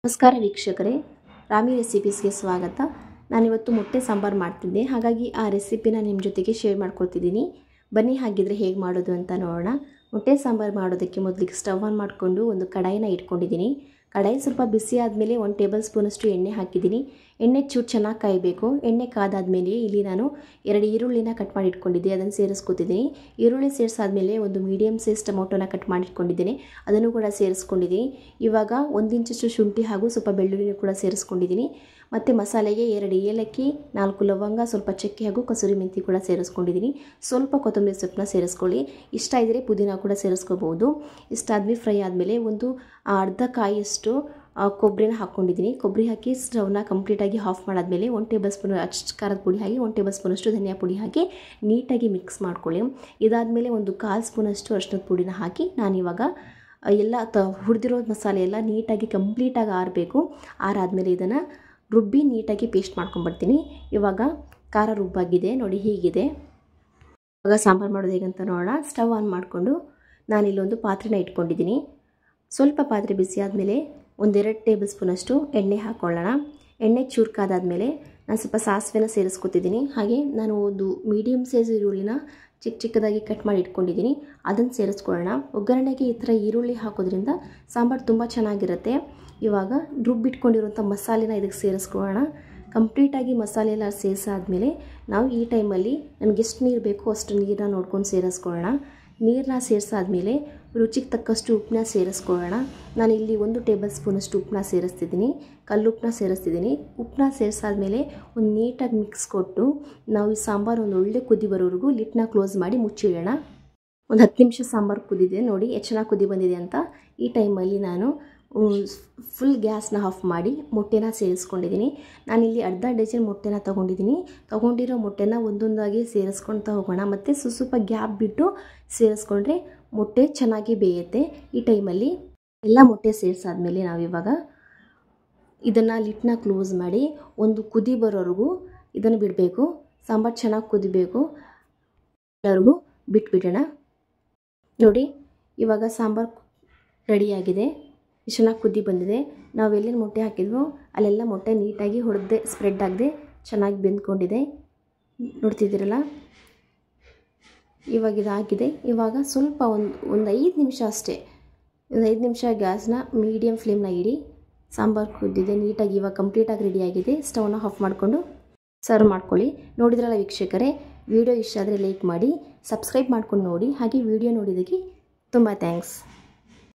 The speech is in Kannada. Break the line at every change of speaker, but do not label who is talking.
ನಮಸ್ಕಾರ ವೀಕ್ಷಕರೇ, ರಾಮಿ ರೆಸಿಪೀಸ್ಗೆ ಸ್ವಾಗತ. ನಾನಿವತ್ತು ಮೊಟ್ಟೆ ಸಾಂಬಾರು ಮಾಡ್ತಿದ್ದೆ, ಹಾಗಾಗಿ ಆ ರೆಸಿಪಿನ ನಿಮ್ಮ ಜೊತೆಗೆ ಶೇರ್ ಮಾಡ್ಕೊಳ್ತಿದ್ದೀನಿ. ಬನ್ನಿ ಹಾಗಿದ್ರೆ ಹೇಗೆ ಮಾಡೋದು ಅಂತ ನೋಡೋಣ. ಮೊಟ್ಟೆ ಸಾಂಬಾರು ಮಾಡೋದಕ್ಕೆ ಮೊದಲಿಗೆ ಸ್ಟವ್ ಆನ್ ಮಾಡಿಕೊಂಡು ಒಂದು ಕಡಾಯಿನ ಇಟ್ಕೊಂಡಿದ್ದೀನಿ. ಕಡಾಯಿ ಸ್ವಲ್ಪ ಬಿಸಿ ಆದಮೇಲೆ 1 ಟೇಬಲ್ ಸ್ಪೂನಷ್ಟು ಎಣ್ಣೆ ಹಾಕಿದ್ದೀನಿ. ಎಣ್ಣೆ ಚೂರು ಚೆನ್ನಾಗಿ ಕಾಯಬೇಕು. ಎಣ್ಣೆ ಕಾದಾದಮೇಲೆ ಇಲ್ಲಿ ನಾನು 2 ಈರುಳ್ಳಿನ ಕಟ್ ಮಾಡಿ ಇಟ್ಕೊಂಡಿದ್ದೆ, ಅದನ್ನು ಸೇರಿಸ್ಕೊತಿದ್ದೀನಿ. ಈರುಳ್ಳಿ ಸೇರಿಸಾದ್ಮೇಲೆ ಒಂದು ಮೀಡಿಯಮ್ ಸೈಜ್ ಟೊಮೊಟೊನ ಕಟ್ ಮಾಡಿ ಇಟ್ಕೊಂಡಿದ್ದೀನಿ, ಅದನ್ನು ಕೂಡ ಸೇರಿಸ್ಕೊಂಡಿದ್ದೀನಿ. ಇವಾಗ 1 ಇಂಚಷ್ಟು ಶುಂಠಿ ಹಾಗೂ ಸ್ವಲ್ಪ ಬೆಳ್ಳುಳ್ಳಿನೂ ಕೂಡ ಸೇರಿಸ್ಕೊಂಡಿದ್ದೀನಿ. ಮತ್ತು ಮಸಾಲೆಗೆ 2 ಏಲಕ್ಕಿ, 4 ಲವಂಗ, ಸ್ವಲ್ಪ ಚಕ್ಕೆ ಹಾಗೂ ಕಸೂರಿ ಮೆಂತಿ ಕೂಡ ಸೇರಿಸ್ಕೊಂಡಿದ್ದೀನಿ. ಸ್ವಲ್ಪ ಕೊತ್ತಂಬರಿ ಸೊಪ್ಪನ್ನ ಸೇರಿಸ್ಕೊಳ್ಳಿ. ಇಷ್ಟ ಇದ್ದರೆ ಪುದೀನ ಕೂಡ ಸೇರಿಸ್ಕೋಬಹುದು. ಇಷ್ಟಾದ್ಮೇಲೆ ಫ್ರೈ ಆದಮೇಲೆ ಒಂದು ಅರ್ಧ ಕಾಯಿಯಷ್ಟು ಕೊಬ್ಬರಿನ ಹಾಕ್ಕೊಂಡಿದ್ದೀನಿ. ಕೊಬ್ಬರಿ ಹಾಕಿ ಸ್ಟವ್ನ ಕಂಪ್ಲೀಟಾಗಿ ಆಫ್ ಮಾಡಾದಮೇಲೆ 1 ಟೇಬಲ್ ಸ್ಪೂನ್ ಅಷ್ಟು ಖಾರದ ಪುಡಿ ಹಾಕಿ 1 ಟೇಬಲ್ ಸ್ಪೂನಷ್ಟು ಧನಿಯಾ ಪುಡಿ ಹಾಕಿ ನೀಟಾಗಿ ಮಿಕ್ಸ್ ಮಾಡ್ಕೊಳ್ಳಿ. ಇದಾದಮೇಲೆ ಒಂದು 1/4 ಸ್ಪೂನಷ್ಟು ಅರಿಶಿಣದ ಪುಡಿನ ಹಾಕಿ ನಾನಿವಾಗ ಎಲ್ಲ ಹುರಿದಿರೋ ಮಸಾಲೆ ಎಲ್ಲ ನೀಟಾಗಿ ಕಂಪ್ಲೀಟಾಗಿ ಆರಬೇಕು. ಆರಾದಮೇಲೆ ಇದನ್ನು ರುಬ್ಬಿ ನೀಟಾಗಿ ಪೇಸ್ಟ್ ಮಾಡ್ಕೊಂಡ್ಬರ್ತೀನಿ. ಇವಾಗ ಖಾರ ರುಬ್ಬಾಗಿದೆ ನೋಡಿ, ಹೀಗಿದೆ. ಇವಾಗ ಸಾಂಬಾರು ಮಾಡೋದು ಹೇಗಂತ ನೋಡೋಣ. ಸ್ಟವ್ ಆನ್ ಮಾಡಿಕೊಂಡು ನಾನಿಲ್ಲೊಂದು ಪಾತ್ರೆನ ಇಟ್ಕೊಂಡಿದ್ದೀನಿ. ಸ್ವಲ್ಪ ಪಾತ್ರೆ ಬಿಸಿ ಆದಮೇಲೆ 1-2 ಟೇಬಲ್ ಸ್ಪೂನಷ್ಟು ಎಣ್ಣೆ ಹಾಕ್ಕೊಳ್ಳೋಣ. ಎಣ್ಣೆ ಚೂರ್ಕಾದಾದಮೇಲೆ ನಾನು ಸ್ವಲ್ಪ ಸಾಸಿವೆನ ಸೇರಿಸ್ಕೊತಿದ್ದೀನಿ. ಹಾಗೆ ನಾನು ಒಂದು ಮೀಡಿಯಮ್ ಸೈಜ್ ಈರುಳ್ಳಿನ ಚಿಕ್ಕದಾಗಿ ಕಟ್ ಮಾಡಿ ಇಟ್ಕೊಂಡಿದ್ದೀನಿ, ಅದನ್ನು ಸೇರಿಸ್ಕೊಳ್ಳೋಣ. ಒಗ್ಗರಣೆಗೆ ಈ ಥರ ಈರುಳ್ಳಿ ಹಾಕೋದ್ರಿಂದ ಸಾಂಬಾರು ತುಂಬ ಚೆನ್ನಾಗಿರುತ್ತೆ. ಇವಾಗ ರುಬ್ಬಿಟ್ಕೊಂಡಿರುವಂಥ ಮಸಾಲೆನ ಇದಕ್ಕೆ ಸೇರಿಸ್ಕೊಳ್ಳೋಣ. ಕಂಪ್ಲೀಟಾಗಿ ಮಸಾಲೆ ಎಲ್ಲ ಸೇರಿಸಾದ್ಮೇಲೆ ನಾವು ಈ ಟೈಮಲ್ಲಿ ನಮಗೆ ಎಷ್ಟು ನೀರು ಬೇಕೋ ಅಷ್ಟು ನೀರನ್ನ ನೋಡ್ಕೊಂಡು ಸೇರಿಸ್ಕೊಳ್ಳೋಣ. ನೀರನ್ನ ಸೇರಿಸಾದ್ಮೇಲೆ ರುಚಿಗೆ ತಕ್ಕಷ್ಟು ಉಪ್ಪನ್ನ ಸೇರಿಸ್ಕೊಳ್ಳೋಣ. ನಾನಿಲ್ಲಿ 1 ಟೇಬಲ್ ಸ್ಪೂನಷ್ಟು ಉಪ್ಪನ್ನ ಸೇರಿಸ್ತಿದ್ದೀನಿ, ಕಲ್ಲುಪ್ಪನ್ನ ಸೇರಿಸ್ತಿದ್ದೀನಿ. ಉಪ್ಪನ್ನ ಸೇರಿಸಾದ್ಮೇಲೆ ಒಂದು ನೀಟಾಗಿ ಮಿಕ್ಸ್ ಕೊಟ್ಟು ನಾವು ಈ ಸಾಂಬಾರು ಒಂದು ಒಳ್ಳೆ ಕುದಿ ಬರೋವರೆಗೂ ಲಿಡ್ನ ಕ್ಲೋಸ್ ಮಾಡಿ ಮುಚ್ಚಿಡೋಣ. ಒಂದು 10 ನಿಮಿಷ ಸಾಂಬಾರು ಕುದಿದೆ ನೋಡಿ, ಎಷ್ಟು ಚೆನ್ನಾಗಿ ಕುದಿ ಬಂದಿದೆ ಅಂತ. ಈ ಟೈಮಲ್ಲಿ ನಾನು ಫುಲ್ ಗ್ಯಾಸ್ನ ಆಫ್ ಮಾಡಿ ಮೊಟ್ಟೆನ ಸೇರಿಸ್ಕೊಂಡಿದ್ದೀನಿ. ನಾನಿಲ್ಲಿ ಅರ್ಧ ಡಜನ್ ಮೊಟ್ಟೆನ ತೊಗೊಂಡಿರೋ ಮೊಟ್ಟೆನ ಒಂದೊಂದಾಗಿ ಸೇರಿಸ್ಕೊಳ್ತಾ ಹೋಗೋಣ. ಮತ್ತು ಸ್ವಲ್ಪ ಗ್ಯಾಪ್ ಬಿಟ್ಟು ಸೇರಿಸ್ಕೊಂಡ್ರೆ ಮೊಟ್ಟೆ ಚೆನ್ನಾಗಿ ಬೇಯುತ್ತೆ. ಈ ಟೈಮಲ್ಲಿ ಎಲ್ಲ ಮೊಟ್ಟೆ ಸೇರಿಸಾದ್ಮೇಲೆ ನಾವಿವಾಗ ಇದನ್ನು ಲಿಡ್ನ ಕ್ಲೋಸ್ ಮಾಡಿ ಒಂದು ಕುದಿ ಬರೋವರೆಗೂ ಇದನ್ನು ಬಿಡಬೇಕು. ಸಾಂಬಾರು ಚೆನ್ನಾಗಿ ಕುದಿಬೇಕು, ಎಲ್ಲರಿಗೂ ಬಿಟ್ಬಿಡೋಣ. ನೋಡಿ, ಇವಾಗ ಸಾಂಬಾರು ರೆಡಿಯಾಗಿದೆ. ಚೆನ್ನಾಗಿ ಕುದಿ ಬಂದಿದೆ. ನಾವು ಎಲ್ಲೆಲ್ಲಿ ಮೊಟ್ಟೆ ಹಾಕಿದ್ವೋ ಅಲ್ಲೆಲ್ಲ ಮೊಟ್ಟೆ ನೀಟಾಗಿ ಹೊಡೆದೇ ಸ್ಪ್ರೆಡ್ ಆಗದೆ ಚೆನ್ನಾಗಿ ಬೆಂದ್ಕೊಂಡಿದೆ, ನೋಡ್ತಿದ್ದೀರಲ್ಲ. ಇವಾಗ ಇದಾಗಿದೆ. ಇವಾಗ ಸ್ವಲ್ಪ ಒಂದು 5 ನಿಮಿಷ ಅಷ್ಟೇ, ಒಂದು 5 ನಿಮಿಷ ಗ್ಯಾಸ್ನ ಮೀಡಿಯಮ್ ಫ್ಲೇಮ್ನ ಇಡಿ. ಸಾಂಬಾರು ಕುದ್ದಿದೆ ನೀಟಾಗಿ, ಇವಾಗ ಕಂಪ್ಲೀಟಾಗಿ ರೆಡಿಯಾಗಿದೆ. ಸ್ಟವ್ನ ಆಫ್ ಮಾಡಿಕೊಂಡು ಸರ್ವ್ ಮಾಡ್ಕೊಳ್ಳಿ. ನೋಡಿದ್ರಲ್ಲ ವೀಕ್ಷಕರೇ, ವಿಡಿಯೋ ಇಷ್ಟ ಆದರೆ ಲೈಕ್ ಮಾಡಿ, ಸಬ್ಸ್ಕ್ರೈಬ್ ಮಾಡ್ಕೊಂಡು ನೋಡಿ. ಹಾಗೆ ವಿಡಿಯೋ ನೋಡಿದ್ದಕ್ಕೆ ತುಂಬ ಥ್ಯಾಂಕ್ಸ್.